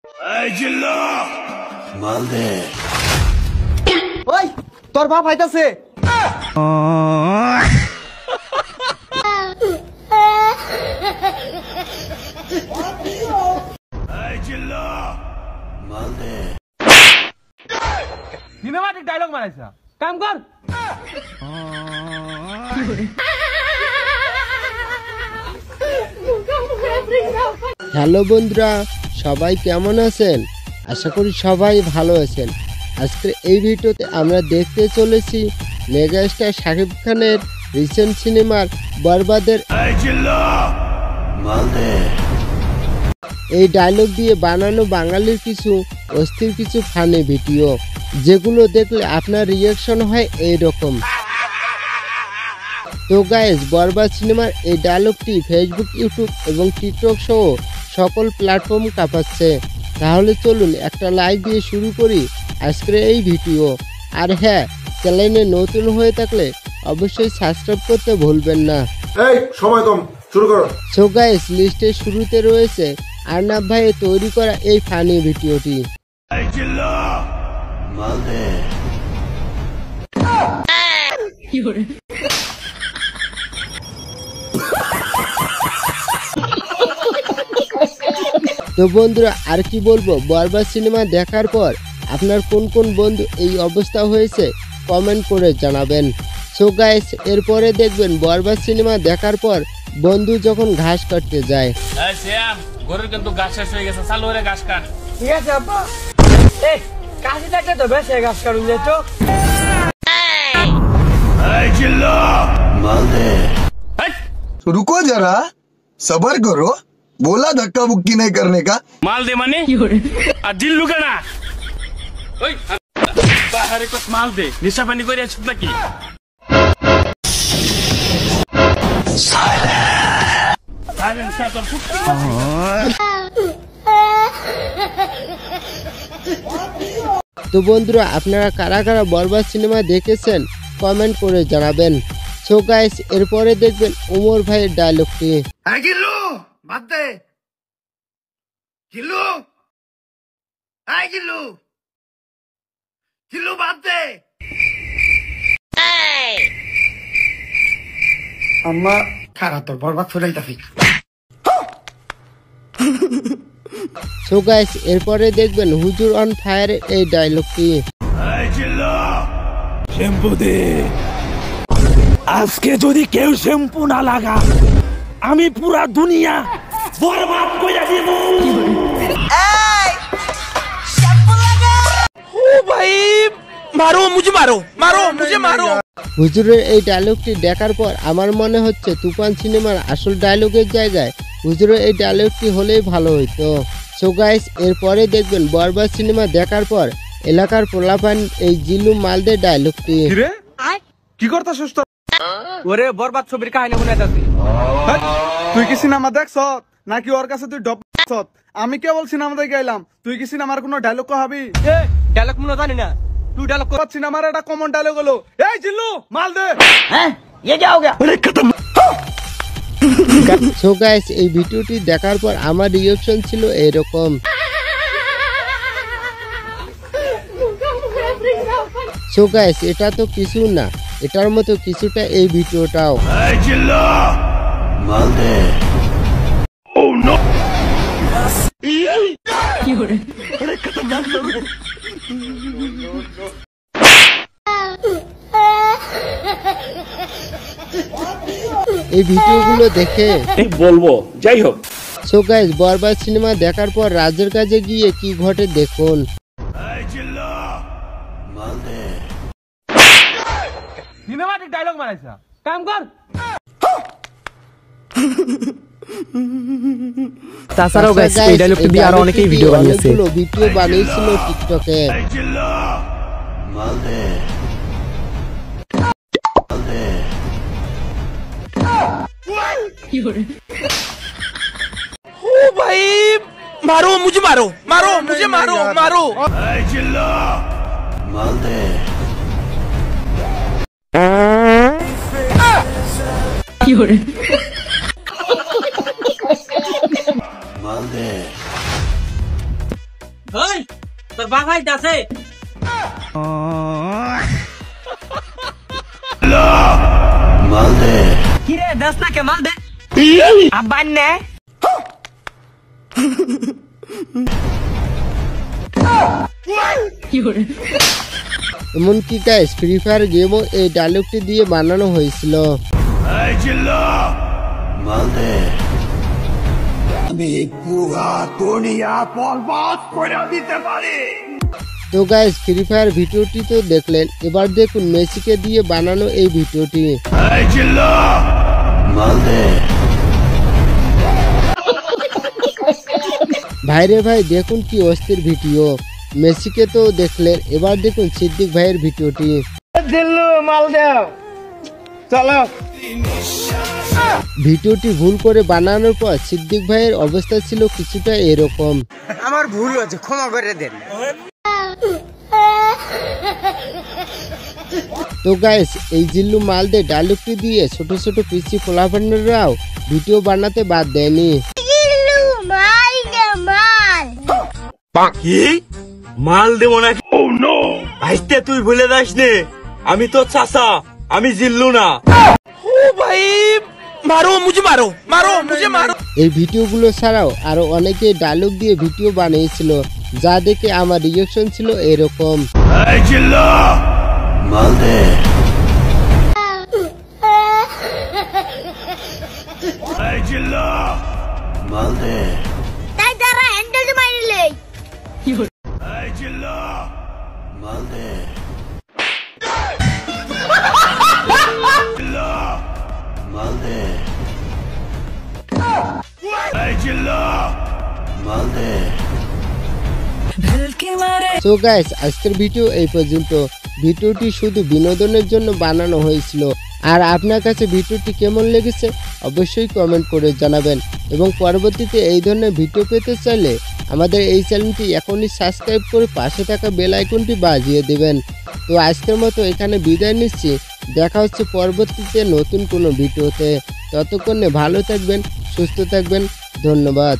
এই জিল্লু মাল দে। ওই তোর বাপ আইতাছে। এই জিল্লু মাল দে। সিনেমাটিক ডায়লগ মারাইছা, কাম কর। হ্যালো বন্ধুরা, সবাই কেমন আছেন? আশা করি সবাই ভালো আছেন। আজকে এই ভিডিওতে আমরা দেখতে চলেছি মেগাস্টার শাকিব খানের রিসেন্ট সিনেমার বরবাদের এই ডায়লগ দিয়ে বানানো বাঙালির কিছু অস্থির কিছু ফানি ভিডিও, যেগুলো দেখলে আপনার রিয়াকশন হয় এইরকম। তো গাইস, বরবাদ সিনেমার এই ডায়লগটি ফেসবুক, ইউটিউব এবং টিকটক সহ সকল প্ল্যাটফর্ম কাঁপাচ্ছে। তাহলে চলুন একটা লাইক দিয়ে শুরু করি আজকের এই ভিডিও। আর হ্যাঁ, চ্যানেলে নতুন হয়ে থাকলে অবশ্যই সাবস্ক্রাইব করতে ভুলবেন না। এই সময় কম, শুরু করো। সো গাইস, লিস্টের শুরুতে রয়েছে আর্নাব ভাইয়ের তৈরি করা এই ফানি ভিডিওটি। এই জিল্লু মাল দে। তো বন্ধুরা, আর কি বলবো, বরবাদ সিনেমা দেখার পর আপনার কোন কোন বন্ধু এই অবস্থা হয়েছে কমেন্ট করে জানাবেন। সো গাইস, এরপরে দেখবেন বরবাদ সিনেমা দেখার পর বন্ধু যখন ঘাস কাটতে যায়। এই শ্যাম, গরুর কিন্তু ঘাস শেষ হয়ে গেছে, চালু হয়ে ঘাস কাট। ঠিক আছে আব্বা। এই কাশি থাকলে তো বেশি ঘাস কাটুন যেত। এই জিল্লু মাল দে। रुको जरा, सबर करो। बोला धक्का बुक्की नहीं करने का। মাল দে মানে আর জিল্লু কেনা? ওই বাহারে কত মাল দে, নিশা পানি করে আছিস নাকি? সাইলেন্স তোর ফুটকি। তো বন্ধুরা, আপনারা কারা কারা বরবাদ সিনেমা দেখেছেন কমেন্ট করে জানাবেন। সো গাইস, এরপরে দেখবেন ওমর ভাইয়ের ডায়লগটি। এই জিল্লু বাদ দে। জিল্লু এই জিল্লু জিল্লু বাদ দে। আম্মা খারাপ, তোর বরবাদ ফুলাইতাছি। সো গাইস, এরপরে দেখবেন হুজুর অন ফায়ারের এই ডায়লগটি। এই জিল্লু শ্যাম্পু দে। আজকে যদি কেউ শ্যাম্পু না লাগা, আমি পুরা দুনিয়া বরবাদ কইরা দিব। ও ভাই, মারো মুঝে, মারো মারো মুঝে, মারো। হুজুরের এই ডায়লগটি দেখার পর আমার মনে হচ্ছে তুফান সিনেমার আসল ডায়লগের জায়গায় হুজুরের এই ডায়লগটি হলেই ভালো হইতো। সো গাইস, এরপরে দেখবেন বরবাদ সিনেমা দেখার পর এলাকার পোলাপান এই জিল্লু মালদের ডায়লগটি। কি করতেছিস তোর? ওরে বরবাদ ছবির কাহিনী শুনাইতাছি। তুই কি সিনেমা দেখছ নাকি ওর কাছে তুই ডব? আমি কেবল সিনেমা দেখে এলাম, তুই কি সিনেমার কোনো ডায়লগ কহাবি? এ ডায়লগ মনে জানি না, তুই ডায়লগ কর। সিনেমার একটা কমন ডায়লগ হলো, এই জিল্লু মাল দে। হ্যাঁ, ये क्या हो गया? সো গাইস, এই ভিডিওটি দেখার পর আমার রিঅ্যাকশন ছিল এরকম। সো গাইস, এটা তো কিছু না, এটার মতো কিছুটা এই ভিডিওটাও। এই জিল্লু মাল দে। ও নো। এই ভিডিওগুলো দেখে বলবো, যাই হোক। সো গাইস, বরবাদ সিনেমা দেখার পর রাজের কাছে গিয়ে কি ঘটে দেখুন। এই জিল্লু মাল দে। সিনেমাটিক ডায়লগ মারাইছা, কাম কর। তাছাড়াও গাইস, এই ডায়লগটি দিয়ে আরো অনেকেই ভিডিও বানিয়েছে। ভিডিও বানিয়েছিল টিকটকে। এই জিল্লু মাল দে। মাল দে। ও ভাই, মারো মুঝে, মারো মারো মুঝে, মারো মারো। এই জিল্লু মাল দে। মাল দে। ওই তোর বাবাই দাসে মাল দে কি রে দাস না কে মাল দে আব্বান নে এমনকি গাইস ফ্রি ফায়ার গেমও এই ডায়লগটি দিয়ে বানানো হয়েছিল। এই জিল্লা মাল দে আমি পুরা দুনিয়া বরবাদ করে দিতে পারি। তো গাইস ফ্রি ফায়ার ভিডিওটি তো দেখলেন, এবার দেখুন মেসিকে দিয়ে বানানো এই ভিডিওটি। এই জিল্লা মাল দে ভাইরে ভাই দেখুন কি অস্থির ভিডিও। মেসিকে তো দেখলেন, এবার দেখুন সিদ্দিক ভাইয়ের ভিডিওটি। দিল্লু মাল দাও চলো। ভিডিওটি ভুল করে বানানোর পর সিদ্দিক ভাইয়ের অবস্থা ছিল কিছুটা এরকম। আমার ভুল হয়েছে, ক্ষমা করে দেন। তো গাইস এই জিল্লু মাল দে ডায়লগটি দিয়ে ছোট ছোট পিসি পোলাপানরাও ভিডিও বানাতে বাদ দেয়নি। কি মাল দেবো নাকি? ভাইস্তে তুই ভুলে যাস নে, আমি তো চাচা, আমি জিল্লু না। ও ভাই মারো মুঝে, মারো মারো মুঝে, মারো। এই ভিডিওগুলো ছাড়াও আরো অনেকে ডায়লগ দিয়ে ভিডিও বানিয়েছিল, যা দেখে আমার রিঅ্যাকশন ছিল এরকম। এই জিল্লা মাল দে এই জিল্লা মাল দে তাই তারা হ্যান্ডেল মারিলে এই জিল্লা মাল দে জিল্লা মাল দে এই জিল্লা মাল দে। সো গাইস আজকের ভিডিও এই পর্যন্ত। ভিডিওটি শুধু বিনোদনের জন্য বানানো হয়েছিল। আর আপনার কাছে ভিডিওটি কেমন লেগেছে অবশ্যই কমেন্ট করে জানাবেন, এবং পরবর্তীতে এই ধরনের ভিডিও পেতে চাইলে আমাদের এই চ্যানেলটি এখনই সাবস্ক্রাইব করে পাশে থাকা বেল আইকনটি বাজিয়ে দেবেন। তো আজকের মতো এখানে বিদায় নিচ্ছি, দেখা হচ্ছে পরবর্তীতে নতুন কোনো ভিডিওতে। ততক্ষণে ভালো থাকবেন, সুস্থ থাকবেন, ধন্যবাদ।